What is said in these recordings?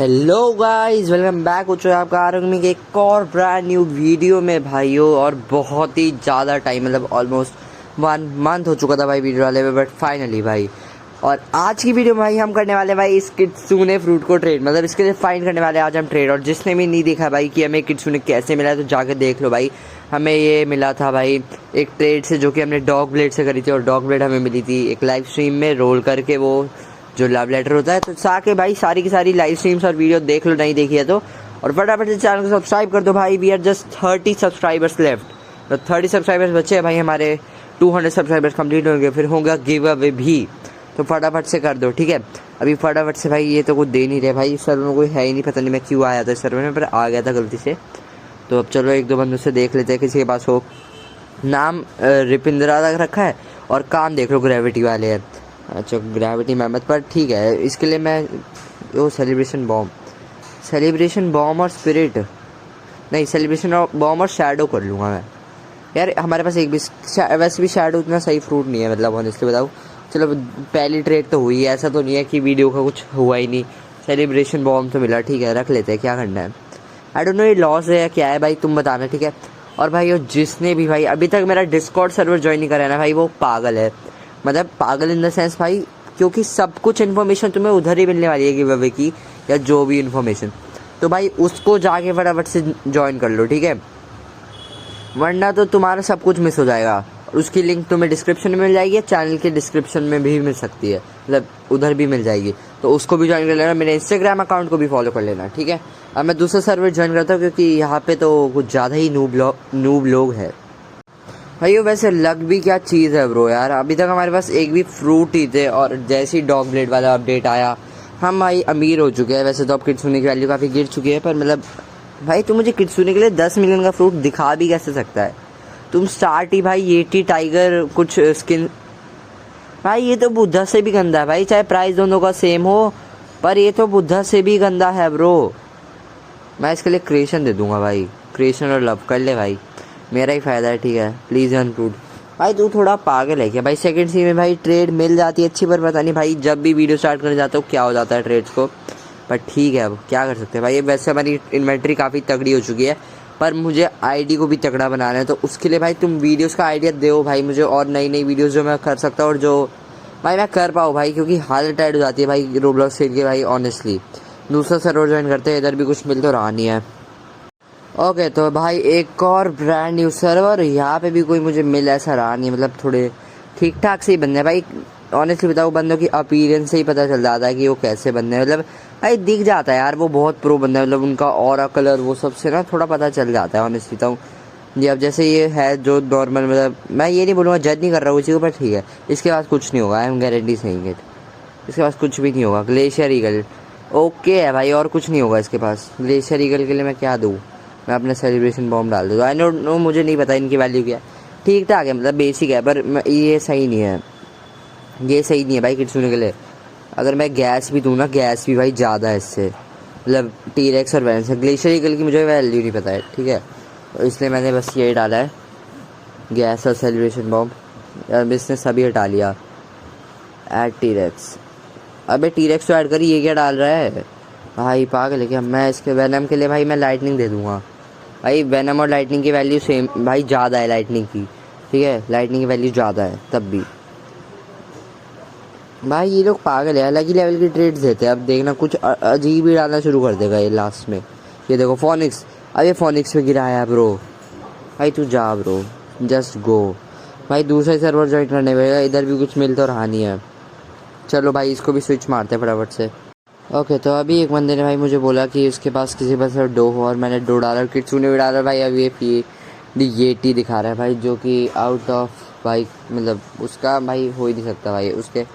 Hello guys, welcome back हो चुका है आपका आरंग के एक और ब्रांड न्यू वीडियो में भाइयों। और बहुत ही ज़्यादा टाइम मतलब ऑलमोस्ट 1 मंथ हो चुका था भाई वीडियो वाले में, बट फाइनली भाई। और आज की वीडियो में भाई हम करने वाले भाई इस किट्सूने फ्रूट को ट्रेड, मतलब इसके लिए फाइंड करने वाले आज हम ट्रेड। और जिसने भी नहीं देखा भाई कि हमें किट्सूने कैसे मिला है तो जाकर देख लो भाई। हमें ये मिला था भाई एक ट्रेड से, जो कि हमने डॉग ब्लेड से करी थी। और डॉग ब्लेड हमें मिली थी एक लाइव स्ट्रीम में रोल करके, वो जो लव लेटर होता है। तो साके भाई सारी की सारी लाइव स्ट्रीम्स और वीडियो देख लो, नहीं देखी है तो। और फटाफट से चैनल को सब्सक्राइब कर दो भाई। We are just 30 subscribers left. तो 30 सब्सक्राइबर्स बचे हैं भाई हमारे। 200 सब्सक्राइबर्स कंप्लीट होंगे, फिर होगा गिव अवे भी। तो फटाफट से कर दो, ठीक है। अभी फटाफट से भाई, ये तो कुछ दे नहीं रहे भाई। सर्वर में कोई है ही नहीं, पता नहीं मैं क्यों आया था सर्वर में, पर आ गया था गलती से। तो अब चलो एक दो बंदों से देख लेते हैं किसी के पास हो। नाम रिपिंद्रा तक रखा है और काम देख लो ग्रेविटी वाले हैं। अच्छा ग्रेविटी मेहमद, पर ठीक है। इसके लिए मैं वो सेलिब्रेशन बॉम्ब और स्पिरिट नहीं, सेलिब्रेशन बॉम्ब और शैडो कर लूँगा मैं यार। हमारे पास एक भी वैसे भी शैडो उतना सही फ्रूट नहीं है, मतलब ऑनेस्टली बताऊँ। चलो पहली ट्रेड तो हुई है, ऐसा तो नहीं है कि वीडियो का कुछ हुआ ही नहीं। सेलिब्रेशन बॉम्ब तो मिला, ठीक है, रख लेते हैं, क्या करना है। आई डोंट नो ये लॉस है या क्या है भाई, तुम बताना, ठीक है। और भाई जिसने भी भाई अभी तक मेरा डिस्कॉर्ड सर्वर ज्वाइन नहीं करा है ना भाई, वो पागल है। मतलब पागल इन द सेंस भाई, क्योंकि सब कुछ इन्फॉर्मेशन तुम्हें उधर ही मिलने वाली है गिव अवे की, या जो भी इन्फॉर्मेशन। तो भाई उसको जाके फटाफट से ज्वाइन कर लो, ठीक है, वरना तो तुम्हारा सब कुछ मिस हो जाएगा। उसकी लिंक तुम्हें डिस्क्रिप्शन में मिल जाएगी, या चैनल के डिस्क्रिप्शन में भी मिल सकती है, मतलब उधर भी मिल जाएगी। तो उसको भी ज्वाइन कर लेना, मेरे इंस्टाग्राम अकाउंट को भी फॉलो कर लेना, ठीक है। अब मैं दूसरा सर्वर ज्वाइन करता हूँ, क्योंकि यहाँ पे तो कुछ ज़्यादा ही नूब लोग हैं भाई। वैसे लक भी क्या चीज़ है ब्रो यार। अभी तक हमारे पास एक भी फ्रूट ही थे, और जैसे ही डॉग ब्लेड वाला अपडेट आया हम भाई अमीर हो चुके हैं। वैसे तो अब किट्सूने की वैल्यू काफ़ी गिर चुकी है, पर मतलब भाई तुम मुझे किट्सूने के लिए 10 मिलियन का फ्रूट दिखा भी कैसे सकता है। तुम स्टार्ट ही भाई येटी टाइगर कुछ स्किन, भाई ये तो बुद्धा से भी गंदा है भाई। चाहे प्राइस दोनों का सेम हो, पर ये तो बुद्धा से भी गंदा है ब्रो। मैं इसके लिए क्रिएशन दे दूंगा भाई, क्रिएशन और लव कर ले भाई, मेरा ही फ़ायदा है, ठीक है। प्लीज़ अनक्लूड भाई, तू थोड़ा पागल है क्या भाई। सेकंड सी में भाई ट्रेड मिल जाती है अच्छी, पर पता नहीं भाई जब भी वीडियो स्टार्ट करने जाता हूँ क्या हो जाता है ट्रेड्स को। पर ठीक है, अब क्या कर सकते हैं भाई। वैसे हमारी इन्वेंट्री काफ़ी तगड़ी हो चुकी है, पर मुझे आईडी को भी तगड़ा बनाना है। तो उसके लिए भाई तुम वीडियोज़ का आइडिया दो भाई मुझे, और नई नई वीडियोज़ जो मैं कर सकता हूँ और जो भाई मैं कर पाऊँ भाई, क्योंकि हालत टाइट हो जाती है भाई रोब्लॉक्स खेल के भाई ऑनेस्टली। दूसरा सर्वर ज्वाइन करते हैं, इधर भी कुछ मिल तो रहा नहीं है। ओके तो भाई एक और ब्रांड न्यू सर्वर, यहाँ पे भी कोई मुझे मिल ऐसा रहा नहीं, मतलब थोड़े ठीक ठाक से ही बंदे हैं भाई। ऑनेस्टली बताऊँ, बंदों की अपीयरेंस से ही पता चल जाता है कि वो कैसे बंदे हैं। मतलब भाई दिख जाता है यार वो बहुत प्रो बंदा है, मतलब उनका ऑरा कलर वो सबसे ना थोड़ा पता चल जाता है ऑनेस्टली बताऊँ जी। अब जैसे ये है जो नॉर्मल, मतलब मैं ये नहीं बोलूँगा, जज नहीं कर रहा हूँ इसी को, पर ठीक है, इसके पास कुछ नहीं होगा, I am guarantee saying it. इसके पास कुछ भी नहीं होगा। ग्लेशियर ईगल ओके है भाई, और कुछ नहीं होगा इसके पास। ग्लेशियर ईगल के लिए मैं क्या दूँ, मैं अपना सेलिब्रेशन बॉम्ब डाल दूँ। आई डोंट नो, मुझे नहीं पता इनकी वैल्यू क्या है। ठीक ठाक है, मतलब बेसिक है, पर ये सही नहीं है, ये सही नहीं है भाई किट्सूने के लिए। अगर मैं गैस भी दूँ ना, गैस भी भाई ज़्यादा है इससे, मतलब टीरेक्स और वैन से। ग्लेशियर ईगल की मुझे वैल्यू नहीं पता है, ठीक है, तो इसलिए मैंने बस यही डाला है, गैस और सेलिब्रेशन बॉम्ब। अब इसने सभी हटा लिया। ऐड टीरेक्स, अबे टीरेक्स तो ऐड करी, ये क्या डाल रहा है भाई, पागल है क्या। मैं इसके वैनम के लिए भाई मैं लाइटनिंग दे दूँगा भाई। वैनम और लाइटनिंग की वैल्यू सेम भाई, ज़्यादा है लाइटनिंग की, ठीक है, लाइटनिंग की वैल्यू ज़्यादा है तब भी। भाई ये लोग पागल है, अलग ही लेवल की ट्रेड्स देते हैं। अब देखना कुछ अजीब ही डालना शुरू कर देगा ये लास्ट में। ये देखो फोनिक्स, अब ये फोनिक्स पे गिराया ब्रो। भाई तू जा ब्रो, जस्ट गो भाई, दूसरे सर्वर ज्वाइन करने पड़ेगा। इधर भी कुछ मिल तो रहा नहीं है। चलो भाई इसको भी स्विच मारते हैं फटाफट से। ओके तो अभी एक बंदे ने भाई मुझे बोला कि उसके पास किसी पास डो हो, और मैंने डो डाला, किट्सूने भी डाला भाई। अब ये टी दिखा रहा है भाई, जो कि आउट ऑफ भाई, मतलब उसका भाई हो ही नहीं सकता भाई उसके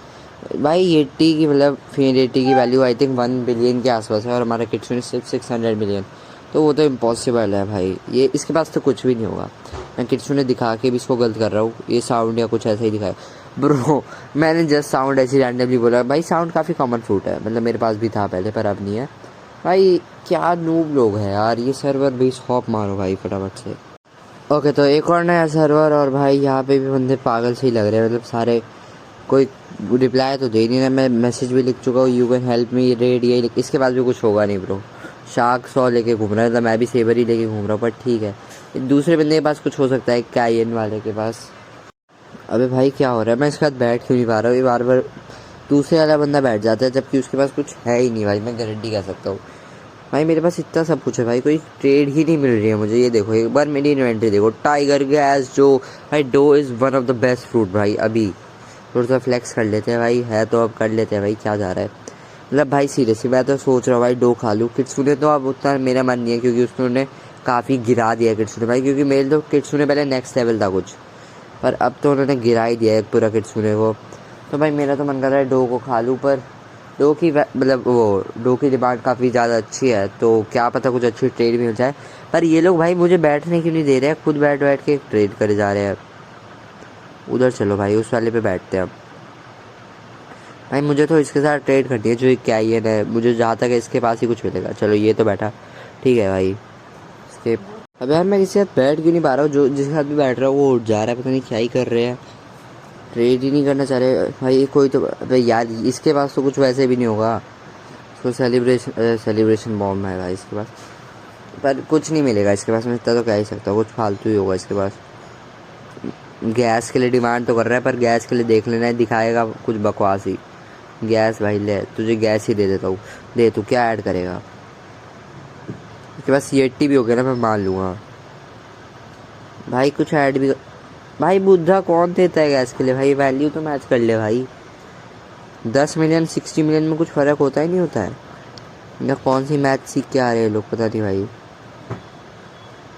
भाई। ये टी की मतलब फिनिटी की वैल्यू आई थिंक 1 बिलियन के आसपास है, और हमारा किट्सूने सिर्फ 600 मिलियन, तो वो तो इम्पॉसिबल है भाई। ये इसके पास तो कुछ भी नहीं होगा। मैं किट्सूने दिखा के भी इसको गलत कर रहा हूँ, ये साउंड या कुछ ऐसा ही दिखाया ब्रो। मैंने जस्ट साउंड ऐसे रैंडमली बोला भाई। साउंड काफ़ी कॉमन फ्रूट है, मतलब मेरे पास भी था पहले, पर अब नहीं है भाई। क्या नूब लोग हैं यार। ये सर्वर भी स्टॉप मारो भाई फटाफट से। ओके तो एक और नया सर्वर, और भाई यहाँ पे भी बंदे पागल से ही लग रहे हैं, मतलब सारे कोई रिप्लाई तो दे नहीं रहा। मैं मैसेज भी लिख चुका हूँ, you can help me red, ये इसके पास भी कुछ होगा नहीं ब्रो। शार्क 100 लेके घूम रहा है, तो मैं भी सेवर ही लेके घूम रहा हूँ, पर ठीक है दूसरे बंदे के पास कुछ हो सकता है, कैयन वाले के पास। अबे भाई क्या हो रहा है, मैं इसके साथ बैठ क्यों नहीं पा रहा हूँ, ये बार बार दूसरे वाला बंदा बैठ जाता है जबकि उसके पास कुछ है ही नहीं भाई, मैं गारंटी कर सकता हूँ। भाई मेरे पास इतना सब कुछ है भाई, कोई ट्रेड ही नहीं मिल रही है मुझे। ये देखो एक बार मेरी इन्वेंटरी देखो, टाइगर गैस जो भाई, dough is one of the best fruit भाई। अभी थोड़ा सा फ्लेक्स कर लेते हैं भाई, है तो अब कर लेते हैं भाई, क्या जा रहा है मतलब भाई। सीरियसली मैं तो सोच रहा हूँ भाई डो खा लूँ। किट्सुने तो अब उतना मेरा मन नहीं है, क्योंकि उसने काफ़ी गिरा दिया किट्सुने भाई, क्योंकि मेरे तो किट्सुने पहले नेक्स्ट लेवल था कुछ, पर अब तो उन्होंने गिरा ही दिया है पूरा किट्सुने को। तो भाई मेरा तो मन कर रहा है डो को खा लूँ, पर डो की मतलब वो डो की डिमांड काफ़ी ज़्यादा अच्छी है, तो क्या पता कुछ अच्छी ट्रेड मिल जाए। पर ये लोग भाई मुझे बैठने क्यों नहीं दे रहे हैं, खुद बैठ बैठ के ट्रेड करे जा रहे हैं। उधर चलो भाई, उस वाले पे बैठते हैं भाई। मुझे तो इसके साथ ट्रेड करनी है, जो एक कैयन है, मुझे जहाँ तक है इसके पास ही कुछ मिलेगा। चलो ये तो बैठा, ठीक है भाई इसके। अब यार मैं किसी साथ बैठ क्यों नहीं पा रहा हूँ, जो जिसके साथ भी बैठ रहा हूँ वो उठ जा रहा है, पता नहीं क्या ही कर रहे हैं, ट्रेड ही नहीं करना चाह रहे भाई कोई। तो भाई यार इसके पास तो कुछ वैसे भी नहीं होगा, तो सेलिब्रेशन बॉम्ब है भाई इसके पास, पर कुछ नहीं मिलेगा इसके पास। मैं इतना तो कह ही सकता हूँ, कुछ फालतू ही होगा इसके पास। गैस के लिए डिमांड तो कर रहा है, पर गैस के लिए देख लेना है, दिखाएगा कुछ बकवास ही। गैस भाई ले, तुझे गैस ही दे देता हूँ, दे तू क्या ऐड करेगा। इसके पास CAT भी हो गया ना, मैं मान लूँगा भाई। कुछ ऐड भी भाई, बुद्धा कौन देता है गैस के लिए भाई, वैल्यू तो मैच कर ले भाई। 10 मिलियन 60 मिलियन में कुछ फ़र्क होता ही नहीं होता है ना। कौन सी मैथ सीख के आ रहे हैं लोग, पता नहीं भाई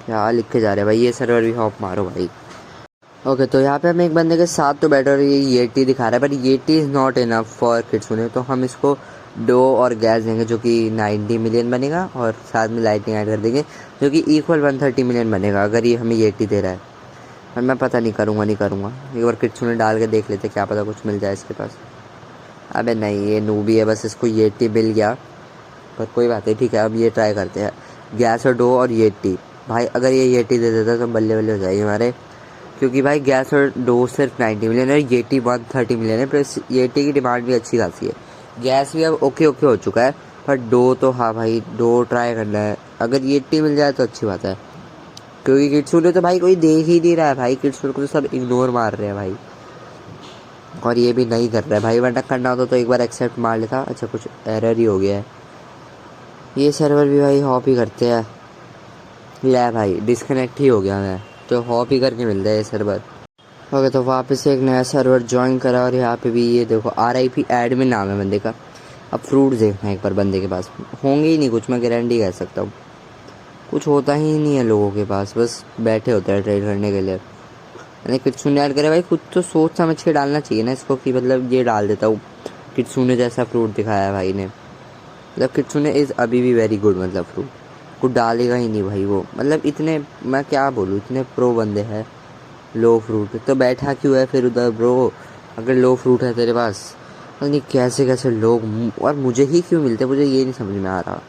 क्या लिख के जा रहे हैं भाई। ये सर्वर भी हॉप मारो भाई। ओके तो यहाँ पे हम एक बंदे के साथ तो बैठे और ये टी दिखा रहा है, बट ये T is not enough for किट्सुने, तो हम इसको डो और गैस देंगे जो कि 90 मिलियन बनेगा, और साथ में लाइटिंग ऐड कर देंगे जो कि इक्वल 130 मिलियन बनेगा, अगर ये हमें ये टी दे रहा है। पर मैं पता नहीं करूँगा एक बार किट्सुने डाल के देख लेते, क्या पता कुछ मिल जाए इसके पास। अबे नहीं, ये नूबी है, बस इसको ये टी मिल गया, पर कोई बात नहीं, ठीक है अब ये ट्राई करते हैं। गैस और डो और ये टी भाई, अगर ये टी दे देता तो बल्ले बल्ले हो जाएगी हमारे, क्योंकि भाई गैस और डो सिर्फ 90 मिलियन है, ये टी 130 मिलियन है, प्लस ये टी की डिमांड भी अच्छी खासी है। गैस भी अब ओके हो चुका है, पर डो तो हाँ भाई, डो ट्राई करना है। अगर ये टी मिल जाए तो अच्छी बात है, क्योंकि किट्सुने तो भाई कोई देख ही नहीं रहा है भाई, किट्सुने को तो सब इग्नोर मार रहे हैं भाई, और ये भी नहीं कर रहा है भाई। वरना करना होता तो एक बार एक्सेप्ट मार लेता। अच्छा कुछ एरर ही हो गया है, ये सर्वर भी भाई हॉप ही करते हैं। ले भाई डिस्कनेक्ट ही हो गया मैं, तो हॉप ही करके मिलता है ये सर्वर। ओके तो वापस से एक नया सर्वर ज्वाइन करा, और यहाँ पे भी ये देखो RIP एडमिन नाम है बंदे का। अब फ्रूट देखना है एक बार, बंदे के पास होंगे ही नहीं कुछ, मैं गारंटी कह सकता हूँ, कुछ होता ही नहीं है लोगों के पास, बस बैठे होते हैं ट्रेड करने के लिए। मैंने किट्सुने ऐड करे भाई, कुछ तो सोच समझ के डालना चाहिए ना इसको, कि मतलब ये डाल देता हूँ किट्सुने जैसा फ्रूट दिखाया है भाई ने। मतलब किट्सुने इज़ अभी भी वेरी गुड, मतलब फ्रूट कुछ डालेगा ही नहीं भाई वो, मतलब इतने मैं क्या बोलूँ, इतने प्रो बंदे हैं। लो फ्रूट तो बैठा क्यों है फिर उधर ब्रो, अगर लो फ्रूट है तेरे पास, पता नहीं कैसे कैसे लोग, और मुझे ही क्यों मिलते, मुझे ये नहीं समझ में आ रहा।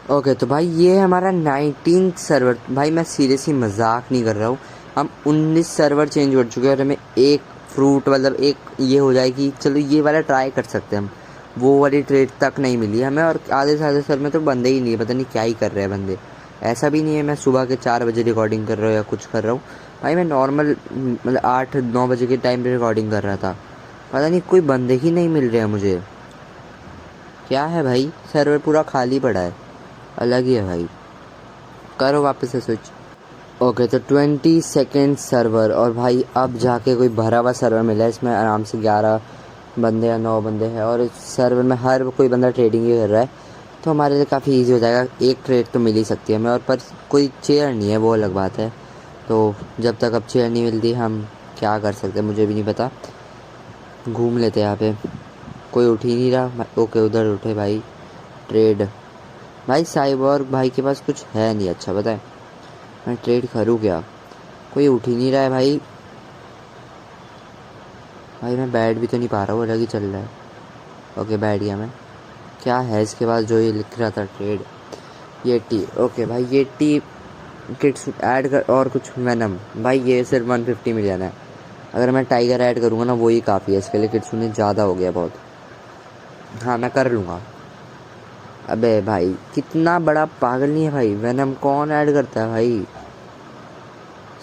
ओके तो भाई ये है हमारा 19th सर्वर भाई, मैं सीरियसली मजाक नहीं कर रहा हूँ। हम 19 सर्वर चेंज कर चुके हैं, और हमें एक फ्रूट मतलब एक ये हो जाए कि चलो ये वाला ट्राई कर सकते हैं हम, वो वाली ट्रेड तक नहीं मिली हमें। और आधे से आधे सर्वर में तो बंदे ही नहीं है, पता नहीं क्या ही कर रहे हैं बंदे। ऐसा भी नहीं है मैं सुबह के 4 बजे रिकॉर्डिंग कर रहा हूँ या कुछ कर रहा हूँ भाई, मैं नॉर्मल मतलब 8-9 बजे के टाइम पे रिकॉर्डिंग कर रहा था। पता नहीं कोई बंदे ही नहीं मिल रहे हैं मुझे, क्या है भाई, सर्वर पूरा खाली पड़ा है, अलग ही है भाई। करो वापस से स्विच। ओके तो 22nd सर्वर, और भाई अब जाके कोई भरा हुआ सर्वर मिला है, इसमें आराम से 11 बंदे या 9 बंदे हैं, और इस सर्वर में हर कोई बंदा ट्रेडिंग ही कर रहा है, तो हमारे लिए काफ़ी इजी हो जाएगा। एक ट्रेड तो मिल ही सकती है हमें, और पर कोई चेयर नहीं है, वो अलग बात है। तो जब तक अब चेयर नहीं मिलती हम क्या कर सकते हैं, मुझे भी नहीं पता। घूम लेते हैं यहाँ पे, कोई उठ ही नहीं रहा। ओके उधर उठे भाई, ट्रेड भाई। साइबॉर्ग भाई के पास कुछ है नहीं अच्छा, पता है मैं ट्रेड करूँ क्या, कोई उठ ही नहीं रहा है भाई। भाई मैं बैठ भी तो नहीं पा रहा हूँ, अलग ही चल रहा है। ओके बैठ गया मैं। क्या है इसके पास जो ये लिख रहा था ट्रेड, ये टी। ओके भाई ये टी किट्स ऐड कर, और कुछ वेनम भाई, ये सिर्फ 150 मिलियन है। अगर मैं टाइगर ऐड करूँगा ना वही काफ़ी है इसके लिए, किट्सुने ज़्यादा हो गया बहुत। हाँ मैं कर लूँगा। अबे भाई कितना बड़ा पागल नहीं है भाई, वेनम कौन ऐड करता है भाई,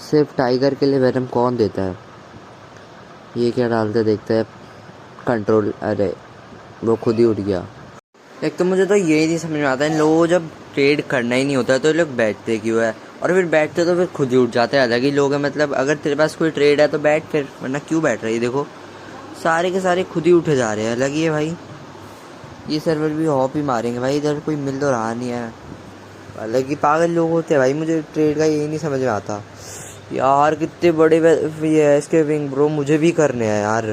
सिर्फ टाइगर के लिए वेनम कौन देता है। ये क्या डालते देखते हैं, कंट्रोल, अरे वो खुद ही उठ गया। एक तो मुझे तो ये नहीं समझ में आता है, इन लोगों को जब ट्रेड करना ही नहीं होता तो ये लोग बैठते क्यों है, और फिर बैठते तो फिर खुद ही उठ जाते हैं। अलग ही लोग हैं, मतलब अगर तेरे पास कोई ट्रेड है तो बैठ फिर, वरना क्यों बैठ रही है। देखो सारे के सारे खुद ही उठे जा रहे हैं, अलग ही है भाई। ये सर्वर भी हॉप ही मारेंगे भाई, इधर कोई मिल तो रहा नहीं है। अलग ही पागल लोग होते हैं भाई, मुझे ट्रेड का यही नहीं समझ में आता यार। कितने बड़े ये है इसके विंग ब्रो, मुझे भी करने हैं यार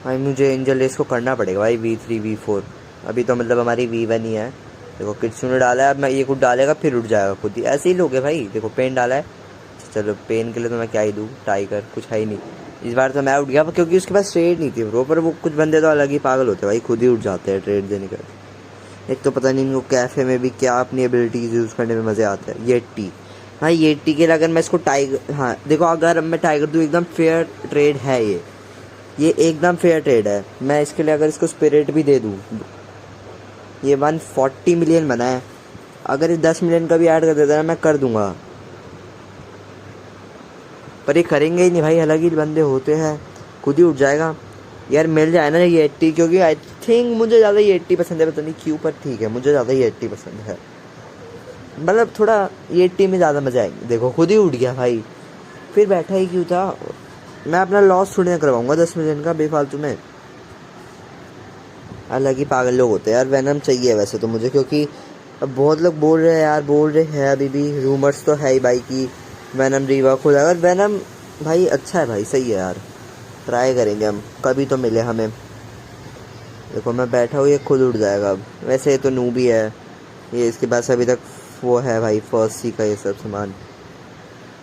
भाई। मुझे एंजल रेस को करना पड़ेगा भाई, V3 V4। अभी तो मतलब हमारी V1 ही है। देखो किट्सुने डाला है, अब मैं ये कुछ डालेगा फिर उठ जाएगा खुद ही, ऐसे ही लोग हैं भाई। देखो पेन डाला है, चलो पेन के लिए तो मैं क्या ही दूँ, टाइगर कुछ है ही नहीं। इस बार तो मैं उठ गया क्योंकि उसके पास ट्रेड नहीं थी ब्रो, पर वो कुछ बंदे तो अलग ही पागल होते हैं भाई, खुद ही उठ जाते हैं ट्रेड देने का। एक तो पता नहीं इनको कैफ़े में भी क्या अपनी एबिलिटीज़ यूज़ करने में मज़े आते हैं। येटी भाई, येटी के लिए अगर मैं इसको टाइगर, हाँ देखो अगर मैं टाइगर दूँ एकदम फेयर ट्रेड है ये एकदम फेयर ट्रेड है। मैं इसके लिए अगर इसको स्पिरिट भी दे दूँ, ये 140 मिलियन बना है, अगर ये 10 मिलियन का भी ऐड कर देता है मैं कर दूंगा, पर ये करेंगे ही नहीं भाई। अलग ही बंदे होते हैं, खुद ही उठ जाएगा यार। मिल जाए ना ये 80, क्योंकि आई थिंक मुझे ज़्यादा ये 80 पसंद है, पता नहीं क्यों, पर ठीक है मुझे ज़्यादा ये 80 पसंद है। मतलब थोड़ा ये 80 में ज़्यादा मज़ा आएगी। देखो खुद ही उठ गया भाई, फिर बैठा ही क्यों था। मैं अपना लॉस थोड़ी ना करवाऊँगा 10 मिलियन का बेफालतू में। अलग ही पागल लोग होते हैं यार। वेनम चाहिए वैसे तो मुझे, क्योंकि अब बहुत लोग बोल रहे हैं यार, बोल रहे हैं अभी भी, रूमर्स तो है ही भाई कि वेनम रीवर्क हो जाएगा। वेनम भाई अच्छा है भाई, सही है यार, ट्राई करेंगे हम, कभी तो मिले हमें। देखो मैं बैठा हूँ, ये खुद उड़ जाएगा। अब वैसे ये तो नूब ही है, ये इसके पास अभी तक वो है भाई फर्स्ट सी का ये सब सामान।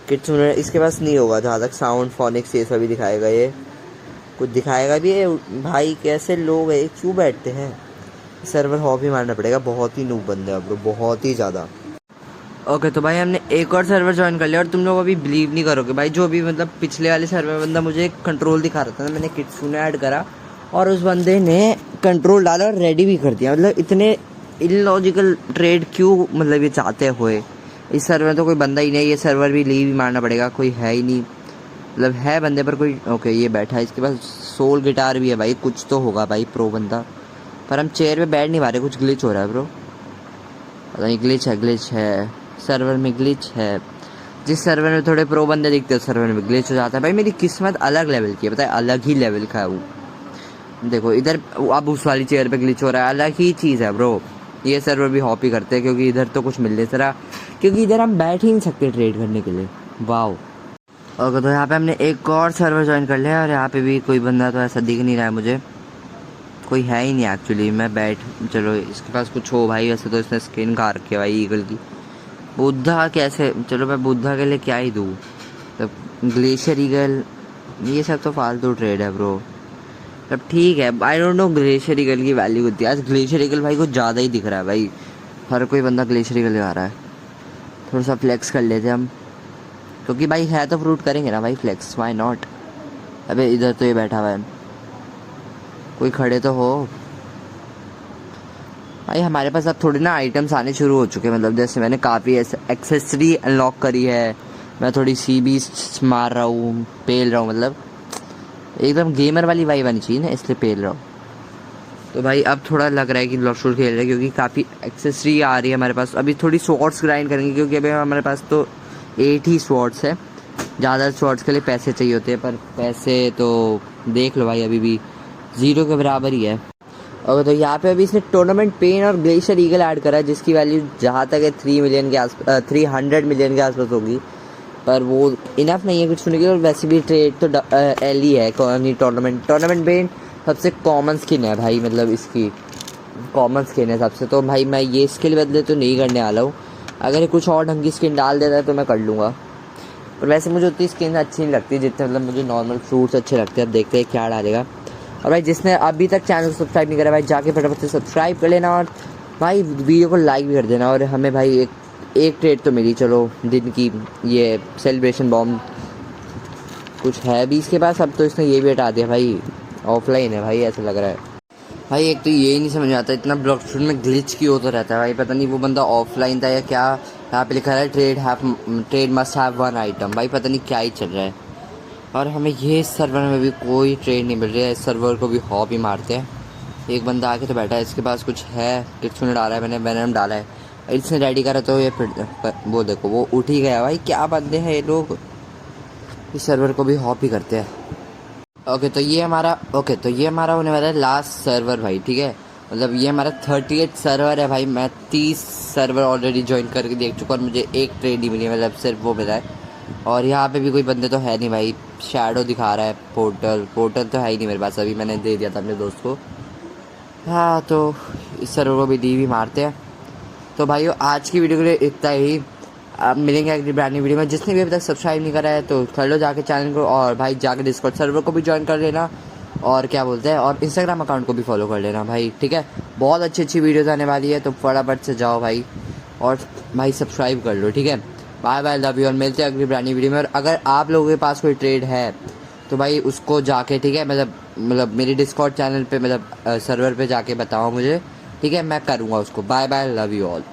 किट्सुने इसके पास नहीं होगा जहाँ तक साउंड फोनिक्स ये सभी दिखाएगा, ये कुछ दिखाएगा भी है भाई। कैसे लोग है, क्यों बैठते हैं। सर्वर हॉप ही मारना पड़ेगा, बहुत ही नूब बंदे हैं ब्रो, बहुत ही ज़्यादा। ओके तो भाई हमने एक और सर्वर ज्वाइन कर लिया, और तुम लोग अभी बिलीव नहीं करोगे भाई, जो भी मतलब पिछले वाले सर्वर में बंदा मुझे कंट्रोल दिखा रहा था ना, मैंने किट्सुने ऐड करा और उस बंदे ने कंट्रोल डाला और रेडी भी कर दिया। मतलब इतने इलॉजिकल ट्रेड क्यों मतलब ये चाहते हुए। इस सर्वर में तो कोई बंदा ही नहीं, ये सर्वर भी लीव ही मारना पड़ेगा, कोई है ही नहीं। मतलब है बंदे पर कोई। ओके ये बैठा है, इसके पास सोल गिटार भी है भाई, कुछ तो होगा भाई प्रो बंदा। पर हम चेयर पे बैठ नहीं पा रहे, कुछ ग्लिच हो रहा है ब्रो, पता नहीं। ग्लिच है सर्वर में, ग्लिच है। जिस सर्वर में थोड़े प्रो बंदे दिखते हैं उस सर्वर में ग्लिच हो जाता है भाई। मेरी किस्मत अलग लेवल की है, पता है, अलग ही लेवल का है वो। देखो इधर अब उस वाली चेयर पे ग्लिच हो रहा है, अलग ही चीज़ है ब्रो। ये सर्वर भी हॉप ही करते हैं, क्योंकि इधर तो कुछ मिल नहीं रहा, क्योंकि इधर हम बैठ ही नहीं सकते ट्रेड करने के लिए। वाओ। ओके तो यहाँ पे हमने एक और सर्वर ज्वाइन कर लिया, और यहाँ पे भी कोई बंदा तो ऐसा दिख नहीं रहा है मुझे, कोई है ही नहीं एक्चुअली। मैं बैठ, चलो इसके पास कुछ हो भाई, वैसे तो इसने स्किन खा रखी है भाई ईगल की। बुद्धा कैसे, चलो मैं बुद्धा के लिए क्या ही दूँ, तब ग्लेशियर ईगल ये सब तो फालतू ट्रेड है ब्रो। तब ठीक है, I don't know glacier eagle की वैल्यू होती है। आज ग्लेशियर ईगल भाई कुछ ज़्यादा ही दिख रहा है भाई, हर कोई बंदा ग्लेशियर ईगल लगा रहा है। थोड़ा सा फ्लेक्स कर लेते हम, क्योंकि भाई है तो फ्रूट करेंगे ना भाई फ्लेक्स, वाई नॉट। अबे इधर तो ये बैठा हुआ है, कोई खड़े तो हो भाई। हमारे पास अब थोड़ी ना आइटम्स आने शुरू हो चुके हैं, मतलब जैसे मैंने काफ़ी एक्सेसरी अनलॉक करी है। मैं थोड़ी सी बीस्ट मार रहा हूँ, पेल रहा हूँ, मतलब एकदम गेमर वाली वाइब आनी चाहिए ना, इसलिए पेल रहा हूँ। तो भाई अब थोड़ा लग रहा है कि लॉशूल खेल रहे हैं, क्योंकि काफ़ी एक्सेसरी आ रही है हमारे पास। अभी थोड़ी स्वॉर्ड्स ग्राइंड करेंगे, क्योंकि अभी हमारे पास तो 8 ही स्वॉर्ड्स है। ज़्यादा स्वॉर्ड्स के लिए पैसे चाहिए होते हैं, पर पैसे तो देख लो भाई अभी भी 0 के बराबर ही है। और तो यहाँ पे अभी इसने टूर्नामेंट पेन और ग्लेशियर ईगल ऐड करा है, जिसकी वैल्यू जहाँ तक है 300 मिलियन के आसपास होगी, पर वो इनफ नहीं है कुछ सुनने के लिए। और वैसे भी ट्रेड तो एल ही है, टूर्नामेंट पेन सबसे कॉमन स्किन है भाई, मतलब इसकी कॉमन स्किन है सबसे। तो भाई मैं ये इसके बदले तो नहीं करने वाला हूँ। अगर ये कुछ और ढंग की स्किन डाल देता है तो मैं कर लूँगा, पर वैसे मुझे उतनी स्किन अच्छी नहीं लगती जितने मतलब मुझे नॉर्मल फ्रूट्स अच्छे लगते हैं। अब देखते हैं क्या डालेगा। और भाई जिसने अभी तक चैनल को सब्सक्राइब नहीं करा भाई, जाके फटाफट से सब्सक्राइब कर लेना, और भाई वीडियो को लाइक भी कर देना। और हमें भाई एक ट्रेड तो मिली, चलो दिन की, ये सेलिब्रेशन बॉम्ब कुछ है भी इसके पास। अब तो इसने ये भी हटा दिया भाई, ऑफलाइन है भाई ऐसा लग रहा है भाई। एक तो ये नहीं समझ आता इतना ब्लॉकचेन में ग्लिच क्यों होता रहता है भाई, पता नहीं वो बंदा ऑफलाइन था या क्या। यहाँ पे लिखा है trade must have one item, भाई पता नहीं क्या ही चल रहा है। और हमें ये सर्वर में भी कोई ट्रेड नहीं मिल रही है, इस सर्वर को भी हॉप ही मारते हैं। एक बंदा आके तो बैठा है, इसके पास कुछ है, किसने डाला है, मैंने वेनम डाला है, इसने रेडी करा तो ये फिर वो देखो वो उठ ही गया भाई। क्या बंदे हैं ये लोग, इस सर्वर को भी हॉप ही करते हैं। ओके तो ये हमारा होने वाला है लास्ट सर्वर भाई, ठीक है। मतलब ये हमारा 38 सर्वर है भाई। मैं 30 सर्वर ऑलरेडी ज्वाइन करके देख चुका और मुझे एक ट्रेड नहीं मिली, मतलब सिर्फ वो मिला है। और यहाँ पे भी कोई बंदे तो है नहीं भाई, शैडो दिखा रहा है। पोर्टल तो है ही नहीं मेरे पास, अभी मैंने दे दिया था अपने दोस्त को। हाँ तो इस सर्वर को भी डी भी मारते हैं। तो भाइयों आज की वीडियो के लिए इतना ही। आप मिलेंगे अगली ब्रांड न्यू वीडियो में। जिसने भी अभी तक सब्सक्राइब नहीं करा है तो कर लो जाके चैनल को, और भाई जाके डिस्कॉर्ड सर्वर को भी ज्वाइन कर लेना, और क्या बोलते हैं, और इंस्टाग्राम अकाउंट को भी फॉलो कर लेना भाई, ठीक है। बहुत अच्छी अच्छी वीडियोस आने वाली है तो फटाफट से जाओ भाई और भाई सब्सक्राइब कर लो, ठीक है। बाय बाय, लव यू, और मिलते हैं अगली ब्रांड न्यू वीडियो में। और अगर आप लोगों के पास कोई ट्रेड है तो भाई उसको जाके, ठीक है, मतलब मेरी डिस्कॉर्ड चैनल पे, मतलब सर्वर पे जाके बताओ मुझे, ठीक है, मैं करूँगा उसको। Bye bye, love you all.